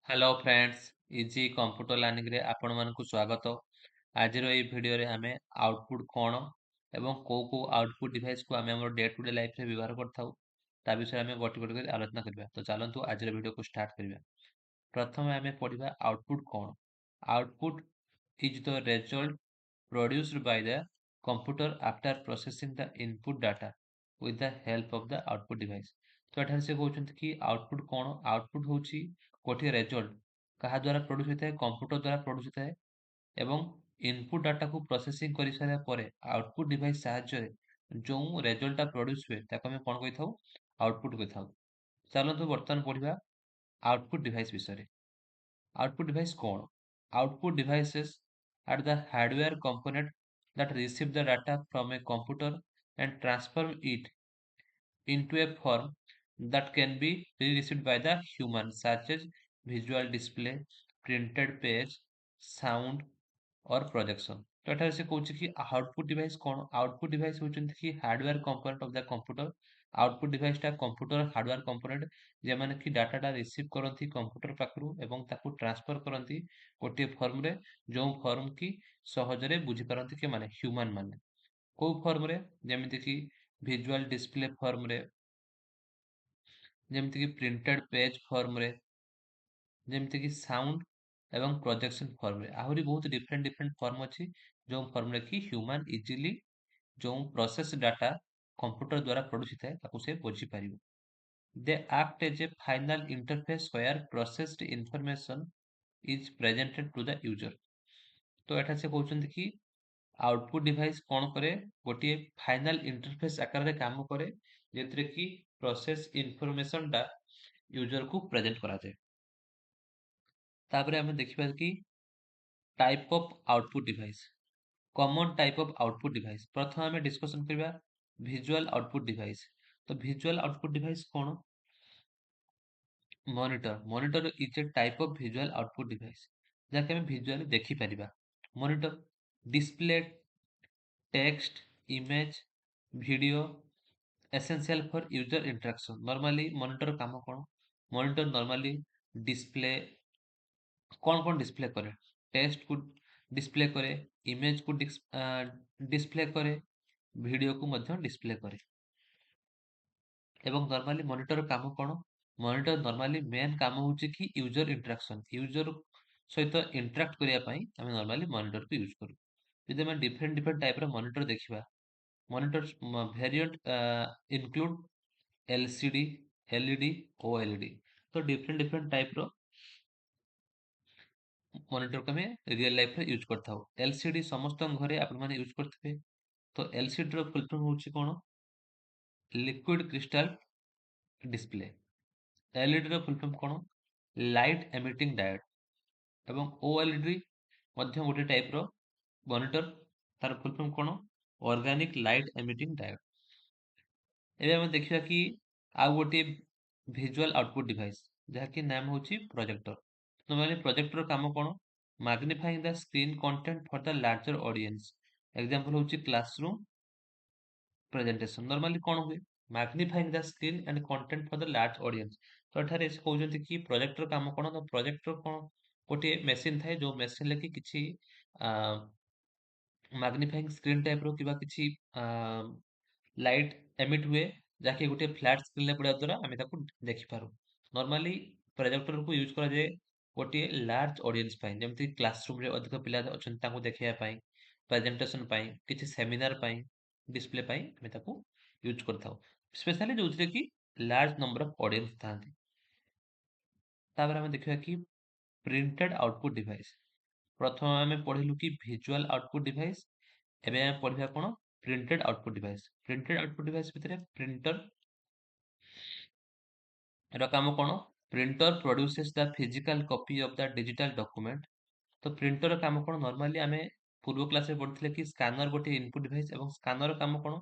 Hello friends, easy computer learning रे आपण मानकु स्वागत। आज रो ए वीडियो रे हमें आउटपुट कोन एवं को आउटपुट डिवाइस को हमें हमर डे टू डे लाइफ रे व्यवहार करथाउ ता विषय हमें गोटी गोटी कर आलोचना करबा। तो चलंतु आज रो वीडियो को स्टार्ट करबा। प्रथम हमें पढिबा आउटपुट कोन। Output is the result produced by the computer after processing the input data with the help of the output device। तो एठार से कहउछन्ति कि आउटपुट कोन। आउटपुट होछि गोटे रिजल्ट कहा द्वारा प्रोड्यूस होता है, कंप्यूटर द्वारा प्रोड्यूस होता है एवं इनपुट डाटा को प्रोसेसिंग करि सारा परे आउटपुट डिवाइस साहाय्य रे जो रिजल्ट प्रोड्यूस हुए ताको हम कोन कहिथाउ, आउटपुट कहिथाउ। चलंतु वर्तमान पढिबा आउटपुट डिवाइस विषय। Output device कौन? Output devices are the hardware component that receive the data from a computer and transform it into a form that can be received by the human, such as visual display, printed page, sound और projection. तो एठार से कहूँ कि output device कौन? Output device होचंती कि hardware component of the computer. Output device टा computer hardware component जे माने कि डाटा रिसीव करंती कंप्यूटर पाखरु एवं ताकू ट्रांसफर करंती गोटे फॉर्म रे, जो फॉर्म की सहज रे बुझी पारंती के माने ह्यूमन माने। को फॉर्म रे? जेमिति कि विजुअल डिस्प्ले फॉर्म रे, जेमिति कि प्रिंटेड पेज फॉर्म रे, जेमिति कि साउंड एवं प्रोजेक्शन फॉर्म रे। आहुरी बहुत डिफरेंट डिफरेंट फॉर्म अछि जो फॉर्म रे कि ह्यूमन इजीली जो प्रोसेस डाटा कंप्यूटर द्वारा प्रोड्यूस होता है ताकू से बुझी पारिबो। They act as a final interface where processed information is presented to the user. तो एठा से कहउछन्ति कि आउटपुट डिवाइस कोन करे, गोटे फाइनल इंटरफेस आकार रे काम करे जेतरे कि प्रोसेस इंफॉर्मेशन डा यूजर को प्रेजेंट करा जाय। तापरे हमें देखिबा कि type of output device. Common type of output device प्रथम हमें डिस्कशन करबा विजुअल आउटपुट डिवाइस। तो विजुअल आउटपुट डिवाइस कोन? Monitor. Monitor is a type of visual output device जाके हमें विजुअली देखि परिबा। Monitor display text, image, video essential for user interaction. Normally monitor काम कोन? मॉनिटर नॉर्मली डिस्प्ले कौन डिस्प्ले करे? टेक्स्ट को डिस्प्ले करे, इमेज को डिस्प्ले करे, वीडियो को मध्य डिस्प्ले करे। एवं नॉर्मली मॉनिटर काम कोन? मॉनिटर नॉर्मली मेन काम होची कि यूजर इंटरेक्शन, यूजर सहित इंटरेक्ट करिया पई हम नॉर्मली मॉनिटर को यूज करू। यदि हम डिफरेंट डिफरेंट टाइप रो मॉनिटर देखिबा, monitor variant include LCD, LED, OLED. तो डिफरेंट डिफरेंट टाइप रो मॉनिटर को हमें रियल लाइफ रे यूज करथाउ। एलसीडी समस्त घरे आपण माने यूज करथिबे। तो एलसीडी रो फुल फॉर्म होची कोन? Liquid crystal display. एलईडी रो फुल फॉर्म कोन? Light emitting diode. एवं ओएलईडी मध्य गोटे टाइप रो मॉनिटर, तार फुल फॉर्म कोन? Organic light emitting diode. एबे हम देखिबा कि आ गोटे विजुअल आउटपुट डिवाइस जहा कि नाम होची प्रोजेक्टर। नॉर्मली प्रोजेक्टर काम कोन? Magnifying the screen content for the larger audience. Example होची क्लासरूम प्रेजेंटेशन। नॉर्मली कोन हुए? Magnifying the screen and content for the large audience. तो एठारे से कहउछन्ति कि प्रोजेक्टर काम कोन? तो प्रोजेक्टर कोन गोटे मशीन थाए जो मशीन लेके किछि मैग्निफाइंग स्क्रीन टाइप रो किबा किछि लाइट एमिट हुए जाके गोटे फ्लैट स्क्रीन रे पड़ा द्वारा आमे ताको देखि पारू। नॉर्मली प्रोजेक्टर को यूज करा जाए गोटे लार्ज ऑडियंस पाई, जेमति क्लासरूम रे अधिक पिला अछन ताको देखिया पाई, प्रेजेंटेशन पाई, किछि सेमिनार पाई, डिस्प्ले पाई आमे ताको यूज करथाउ। स्पेशली जोथरे कि लार्ज नंबर ऑफ ऑडियंस थांती। तापर आमे देखिया कि प्रिंटेड आउटपुट डिवाइस। प्रथम आमे पढिलु कि विजुअल आउटपुट डिवाइस, एबे आमे पढिबा कोन? Printed output device. Printed output device भितरे प्रिंटर ର କାମ କଣ? Printer produces the physical copy of the digital document। ତ ପ୍ରିଣ୍ଟର କାମ କଣ? ନର୍ମାଲି ଆମେ ପୂର୍ବ କ୍ଲାସରେ ପଢିଥିଲେ କି ସ୍କାନର ଗୋଟେ ଇନପୁଟ ଡିଭାଇସ ଏବଂ ସ୍କାନର କାମ କଣ?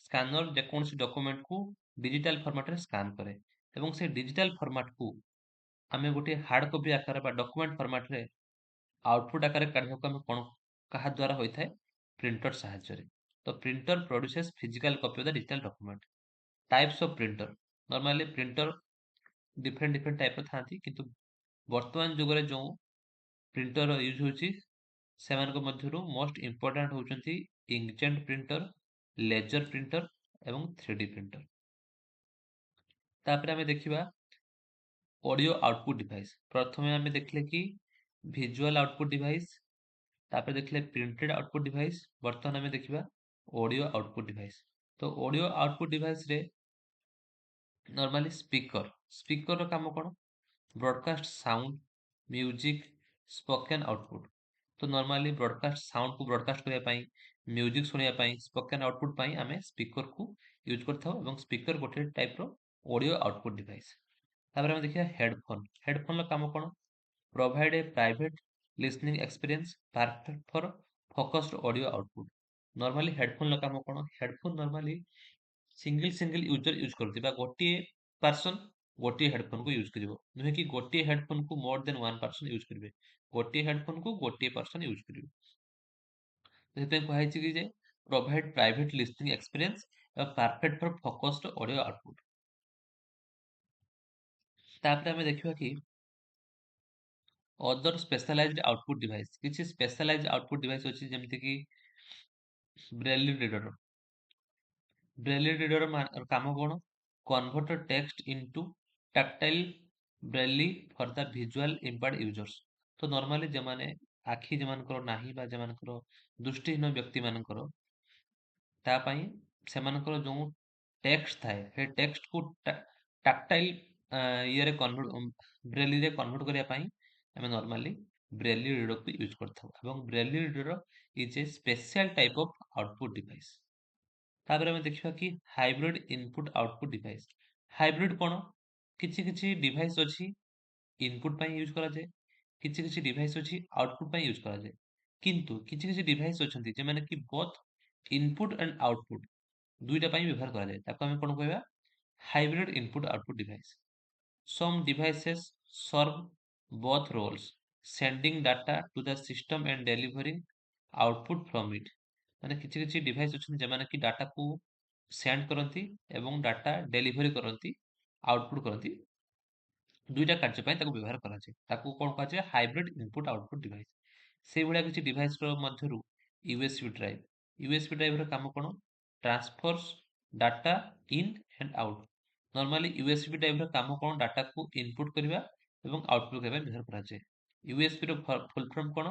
ସ୍କାନର ଯେକୌଣସି ଡକୁମେଣ୍ଟକୁ ଡିଜିଟାଲ ଫର୍ମାଟରେ ସ୍କାନ କରେ ଏବଂ ସେ ଡିଜିଟାଲ ଫର୍ମାଟକୁ ଆମେ ଗୋଟେ ହାର୍ଡ କପି ଆକାର ବା ଡକୁମେଣ୍ଟ ଫର୍ମାଟରେ आउटपुट आकार काढिବାକୁ ଆମେ କଣ କାହା ଦ୍ୱାରା ହୋଇଥାଏ? ପ୍ରିଣ୍ଟର ସାହାଯ୍ୟରେ। ତ printer produces physical copy of the digital document। Types of printer. Normally printer different different type ର ଥାନ୍ତି, କିନ୍ତୁ ବର୍ତ୍ତମାନ ଯୁଗରେ ଯେଉଁ ପ୍ରିଣ୍ଟର ୟୁଜ୍ ହେଉଛି ସେମାନଙ୍କ ମଧ୍ୟରୁ ମୋଷ୍ଟ ଇମ୍ପୋର୍ଟାଣ୍ଟ ହେଉଛନ୍ତି ଇଙ୍କଜେଟ୍ ପ୍ରିଣ୍ଟର, ଲେଜର ପ୍ରିଣ୍ଟର ଏବଂ 3D ପ୍ରିଣ୍ଟର। ତାପରେ ଆମେ ଦେଖିବା ଅଡ଼ିଓ ଆଉଟପୁଟ୍ ଡିଭାଇସ୍। ପ୍ରଥମେ ଆମେ ଦେଖିଲେ କି ଭିଜୁଆଲ୍ ଆଉଟପୁଟ୍ ଡିଭାଇସ୍, ତାପରେ ଦେଖିଲେ ପ୍ରିଣ୍ଟେଡ୍ ଆଉଟପୁଟ୍ ଡିଭାଇସ୍, ବର୍ତ୍ତମାନ ଆମେ ଦେଖିବା ଅଡ଼ିଓ ଆଉଟପୁଟ୍ ଡିଭାଇସ୍। ତ ଅଡ଼ିଓ ଆଉଟପୁଟ୍ ଡିଭାଇସ୍ରେ ନର୍ମାଲି ସ୍ପିକରର କାମ କ'ଣ? Broadcast sound, music, spoken output. ତ ନର୍ମାଲି ବ୍ରଡକାଷ୍ଟ ସାଉଣ୍ଡକୁ ବ୍ରଡକାଷ୍ଟ କରିବା ପାଇଁ, ମ୍ୟୁଜିକ୍ ଶୁଣିବା ପାଇଁ, ସ୍ପୋକେନ୍ ଆଉଟପୁଟ୍ ପାଇଁ ଆମେ ସ୍ପିକରକୁ ୟୁଜ୍ କରିଥାଉ ଏବଂ ସ୍ପିକର ଗୋଟେ ଟାଇପ୍ର ଅଡ଼ିଓ ଆଉଟପୁଟ୍ ଡିଭାଇସ୍। ତାପରେ ଆମେ ଦେଖିବା ହେଡଫୋନର କାମ କ'ଣ? Provide a private listening experience perfect for focused audio output. Normally ହେଡଫୋନର କାମ କ'ଣ? Headphone normally single user use କରୁଥିବେ, ବା ଗୋଟିଏ ପର୍ସନ ଗୋଟିଏ ହେଡଫୋନକୁ ୟୁଜ୍ କରିବ, ନୁହେଁ କି ଗୋଟିଏ ହେଡଫୋନକୁ ମୋର ଦେନ୍ ୱାନ୍ ପର୍ସନ ୟୁଜ୍ କରିବେ। ଗୋଟିଏ ହେଡଫୋନକୁ ଗୋଟିଏ ପର୍ସନ ୟୁଜ୍ କରିବେ। ସେଥିପାଇଁ କୁହାଯାଇଛି କି ଯେ provide private listening experience perfect for focused audio output. ତାପରେ ଆମେ ଦେଖିବା କି ଅଦର ସ୍ପେଶାଲାଇଜ୍ଡ ଆଉଟପୁଟ୍ ଡିଭାଇସ୍। କିଛି ସ୍ପେଶାଲାଇଜ୍ଡ ଆଉଟପୁଟ୍ ଡିଭାଇସ୍ ଅଛି, ଯେମିତିକି ବ୍ରେଲି ରିଡର। ବ୍ରେଲି ରିଡର କାମ କ'ଣ? Convert text into tactile Braille for the visual impaired users. ତ ନର୍ମାଲି ଆଖି ଯେମାନଙ୍କର ନାହିଁ ବା ଯେମାନଙ୍କର ଦୃଷ୍ଟିହୀନ ବ୍ୟକ୍ତିମାନଙ୍କର, ତା ପାଇଁ ସେମାନଙ୍କର ଯେଉଁ ଟେକ୍ସଟ ଥାଏ ସେ ଟେକ୍ସଟକୁ ଟାକ୍ଟାଇଲ ଇଏରେ ବ୍ରେଲିରେ କନଭର୍ଟ କରିବା ପାଇଁ ଆମେ ନର୍ମାଲି ବ୍ରେଲି ରିଡରକୁ ୟୁଜ୍ କରିଥାଉ, ଏବଂ braille reader is a special type of output device. ତାପରେ ଆମେ ଦେଖିବା କି hybrid input output device. Hybrid କ'ଣ? କିଛି କିଛି ଡିଭାଇସ୍ ଅଛି ଇନପୁଟ୍ ପାଇଁ ୟୁଜ୍ କରାଯାଏ, କିଛି କିଛି ଡିଭାଇସ୍ ଅଛି ଆଉଟପୁଟ୍ ପାଇଁ ୟୁଜ୍ କରାଯାଏ। କିନ୍ତୁ କିଛି କିଛି ଡିଭାଇସ୍ ଅଛନ୍ତି ଯେଉଁମାନେ କି ବୋଥ୍ ଇନପୁଟ୍ ଆଣ୍ଡ ଆଉଟପୁଟ୍ ଦୁଇଟା ପାଇଁ ବ୍ୟବହାର କରାଯାଏ। ତାକୁ ଆମେ କ'ଣ କହିବା? Hybrid input output device. Some devices serve both roles, sending data to the system and delivering output from it। ମାନେ କିଛି କିଛି ଡିଭାଇସ୍ ଅଛନ୍ତି ଯେଉଁମାନେ କି ଡାଟାକୁ ସେଣ୍ଡ କରନ୍ତି ଏବଂ ଡାଟା ଡେଲିଭରି କରନ୍ତି, ଆଉଟପୁଟ୍ କରନ୍ତି। ଦୁଇଟା କାର୍ଯ୍ୟ ପାଇଁ ତାକୁ ବ୍ୟବହାର କରାଯାଏ। ତାକୁ କ'ଣ କୁହାଯାଏ? Hybrid input output device. ସେଇଭଳିଆ କିଛି ଡିଭାଇସ୍ର ମଧ୍ୟରୁ ୟୁଏସବି ଡ୍ରାଇଭ୍। ୟୁଏସବି ଡ୍ରାଇଭ୍ର କାମ କ'ଣ? Transfers data in and out. Normally USB ଡ୍ରାଇଭ୍ର କାମ କ'ଣ? ଡାଟାକୁ ଇନପୁଟ୍ କରିବା ଏବଂ ଆଉଟପୁଟ୍ କରିବା ପାଇଁ ବ୍ୟବହାର କରାଯାଏ। ୟୁଏସବିର ଫୁଲ୍ ଫର୍ମ କ'ଣ?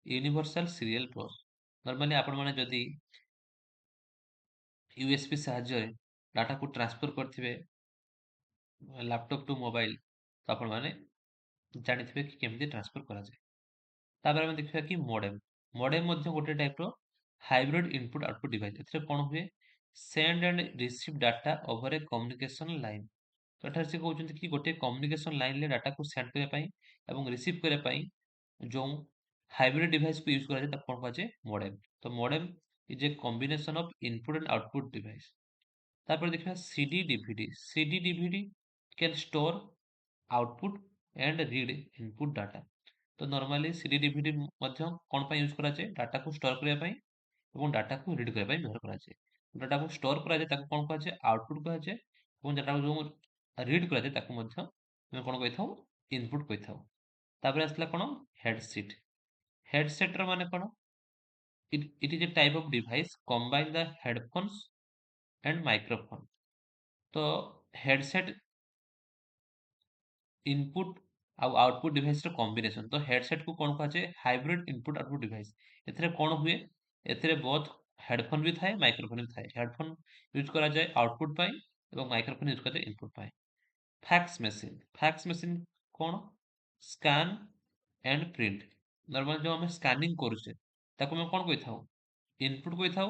Universal serial bus. ନର୍ମାଲି ଆପଣମାନେ ଯଦି ୟୁଏସବି ସାହାଯ୍ୟରେ ଡାଟାକୁ ଟ୍ରାନ୍ସଫର କରିଥିବେ ଲ୍ୟାପଟପ୍ ଟୁ ମୋବାଇଲ, ତ ଆପଣମାନେ ଜାଣିଥିବେ କି କେମିତି ଟ୍ରାନ୍ସଫର କରାଯାଏ। ତାପରେ ଆମେ ଦେଖିବା କି ମଡେମ୍। ମଡେମ୍ ମଧ୍ୟ ଗୋଟେ ଟାଇପ୍ର ହାଇବ୍ରିଡ୍ ଇନପୁଟ୍ ଆଉଟପୁଟ୍ ଡିଭାଇସ୍। ଏଥିରେ କ'ଣ ହୁଏ? Send and receive data over A communication line. ତ ଏଠାରେ ସେ କହୁଛନ୍ତି କି ଗୋଟେ କମ୍ୟୁନିକେସନ ଲାଇନରେ ଡାଟାକୁ ସେଣ୍ଡ କରିବା ପାଇଁ ଏବଂ ରିସିଭ୍ କରିବା ପାଇଁ ଯେଉଁ ହାଇବ୍ରିଡ୍ ଡିଭାଇସକୁ ୟୁଜ୍ କରାଯାଏ ତାକୁ କ'ଣ କୁହାଯାଏ? ମଡେମ୍। ତ modem is a combination of input and output device. ତାପରେ ଦେଖିବା CD DVD. CD DVD can store output and read input data. ତ ନର୍ମାଲି ସିଡି ଡିଭିଡି ମଧ୍ୟ କ'ଣ ପାଇଁ ୟୁଜ୍ କରାଯାଏ? ଡାଟାକୁ ଷ୍ଟୋର କରିବା ପାଇଁ ଏବଂ ଡାଟାକୁ ରିଡ୍ କରିବା ପାଇଁ ବ୍ୟବହାର କରାଯାଏ। ଡାଟାକୁ ଷ୍ଟୋର କରାଯାଏ ତାକୁ କ'ଣ କୁହାଯାଏ? ଆଉଟପୁଟ୍ କୁହାଯାଏ, ଏବଂ ଡାଟାକୁ ଯେଉଁ ରିଡ୍ କରାଯାଏ ତାକୁ ମଧ୍ୟ ଆମେ କ'ଣ କହିଥାଉ? ଇନପୁଟ୍ କହିଥାଉ। ତାପରେ ଆସିଲା କ'ଣ? ହେଡସିଟ୍। ହେଡସେଟ୍ର ମାନେ କ'ଣ? It is a type of device combine the headphones and microphone। ତ ହେଡସେଟ୍ ଇନପୁଟ୍ ଆଉ ଆଉଟପୁଟ୍ ଡିଭାଇସର କମ୍ବିନେସନ୍। ତ ହେଡସେଟ୍କୁ କ'ଣ କୁହାଯାଏ? Hybrid input output device. ଏଥିରେ କ'ଣ ହୁଏ? ଏଥିରେ ବୋଥ୍ ହେଡଫୋନ୍ ବି ଥାଏ, ମାଇକ୍ରୋଫୋନ୍ ବି ଥାଏ। ହେଡଫୋନ୍ ୟୁଜ୍ କରାଯାଏ ଆଉଟପୁଟ୍ ପାଇଁ ଏବଂ ମାଇକ୍ରୋଫୋନ୍ ୟୁଜ୍ କରାଯାଏ ଇନପୁଟ୍ ପାଇଁ। Fax machine. ଫ୍ୟାକ୍ସ ମେସିନ୍ କ'ଣ? Scan and print. ନର୍ମାଲି ଯେଉଁ ଆମେ ସ୍କାନିଂ କରୁଛେ ତାକୁ ଆମେ କ'ଣ କହିଥାଉ? ଇନପୁଟ୍ କହିଥାଉ,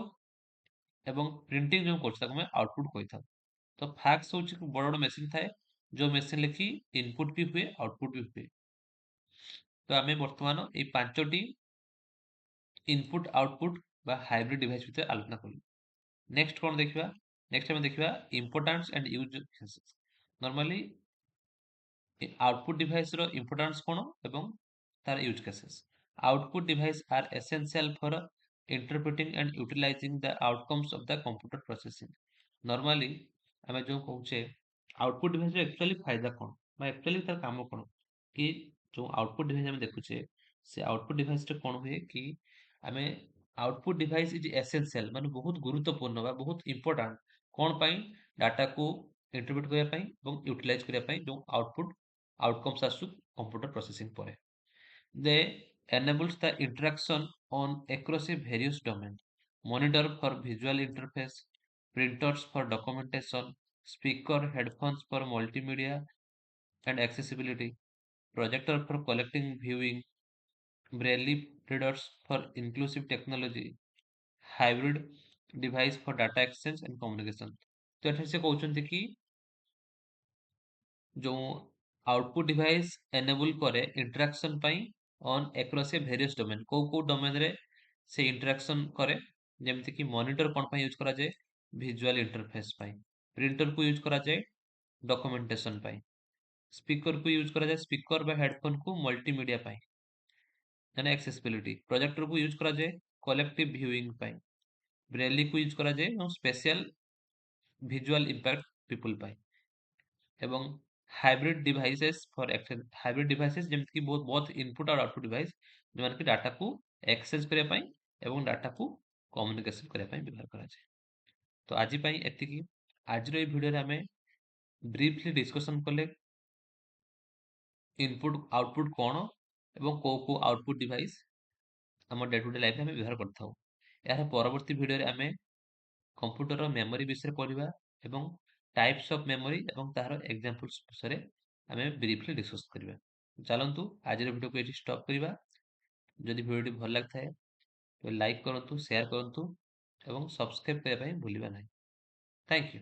ଏବଂ ପ୍ରିଣ୍ଟିଂ ଯେଉଁ କରୁଛେ ତାକୁ ଆମେ ଆଉଟପୁଟ୍ କହିଥାଉ। ତ ଫ୍ୟାକ୍ସ ହେଉଛି ବଡ଼ ବଡ଼ ମେସିନ୍ ଥାଏ, ଯେଉଁ ମେସିନ୍ରେ କି ଇନପୁଟ୍ ବି ହୁଏ, ଆଉଟପୁଟ୍ ବି ହୁଏ। ତ ଆମେ ବର୍ତ୍ତମାନ ଏଇ 5ଟି ଇନପୁଟ୍ ଆଉଟପୁଟ୍ ବା ହାଇବ୍ରିଡ୍ ଡିଭାଇସ୍ ଭିତରେ ଆଲୋଚନା କଲୁ। ନେକ୍ସଟ କ'ଣ ଦେଖିବା? ନେକ୍ସଟ ଆମେ ଦେଖିବା importance and use cases. Normally output ଡିଭାଇସ୍ର ଇମ୍ପୋର୍ଟାନ୍ସ କ'ଣ ଏବଂ ତାର use cases. Output devices are essential for interpreting and utilizing the outcomes of the computer processing। Normally ଆମେ ଯେଉଁ କହୁଛେ ଆଉଟପୁଟ୍ ଡିଭାଇସର ଆକ୍ଚୁଆଲି ଫାଇଦା କ'ଣ ବା ଆକ୍ଚୁଆଲି ତାର କାମ କ'ଣ? କି जो आउटपुट डिवाइस आम देखुचे से आउटपुट डिवाइस कौन हुए कि आम आउटपुट डिवाइस इज एसेंशियल माने बहुत गुरुत्वपूर्ण बा बहुत इंपोर्टेंट कौन पाई डाटा को इंटरप्रेट करने यूटिलाइज करने जो आउटपुट आउटकम्स आसु कंप्यूटर प्रोसेसिंग पर they enables the interaction on across a various domain monitor for visual interface printers for documentation speaker headphones for multimedia and accessibility projector for collecting viewing braille readers for inclusive technology hybrid device for data exchange and communication तो एठे से कहउछन्ति कि जो output device enable करे interaction pi on across A various domain को domain रे से interaction करे जेमति कि मॉनिटर कोन पाई यूज करा जाय विजुअल इंटरफेस पाई प्रिंटर को यूज करा जाय डॉक्यूमेंटेशन पाई स्पीकर को यूज करा जाय स्पीकर बा हेडफोन को मल्टीमीडिया पाई यानी एक्सेसिबिलिटी प्रोजेक्टर को यूज करा जाय कलेक्टिव व्यूइंग पाई ब्रेली को यूज करा जाय स्पेशल विजुअल इंपैक्ट पीपल पाई এবং hybrid devices for hybrid devices जेମିତି କି ବହୁତ ଇନପୁଟ ଆଉ ଆଉଟପୁଟ ଡିଭାଇସ ଯେଉଁମାନେ କି ଡାଟାକୁ ଏକ୍ସଚେଞ୍ଜ କରିବା ପାଇଁ ଏବଂ ଡାଟାକୁ କମ୍ୟୁନିକେସନ କରିବା ପାଇଁ ବ୍ୟବହାର କରାଯାଏ ତ ଆଜି ପାଇଁ ଏତିକି ଆଜିର ଏଇ ଭିଡ଼ିଓରେ ଆମେ ବ୍ରିଫଲି ଡିସ୍କସନ କଲେ ଇନପୁଟ ଆଉଟପୁଟ କ'ଣ ଏବଂ କୋଉ ଆଉଟପୁଟ ଡିଭାଇସ ଆମ ଡେ ଟୁ ଡେ ଲାଇଫରେ ଆମେ ବ୍ୟବହାର କରିଥାଉ ଏହାର ପରବର୍ତ୍ତୀ ଭିଡ଼ିଓରେ ଆମେ कंप्यूटर मेमोरी विषय पढ़ा एवं टाइप्स ऑफ मेमोरी एवं तार एग्जांपल्स विषय आम ब्रीफली डिस्कस करवा चलतु आज वीडियो को ये स्टॉप करवा जदि वीडियो भल लगी है तो लाइक करूँ शेयर करूँ एवं सब्सक्राइब करने भूलना नहीं थैंक यू।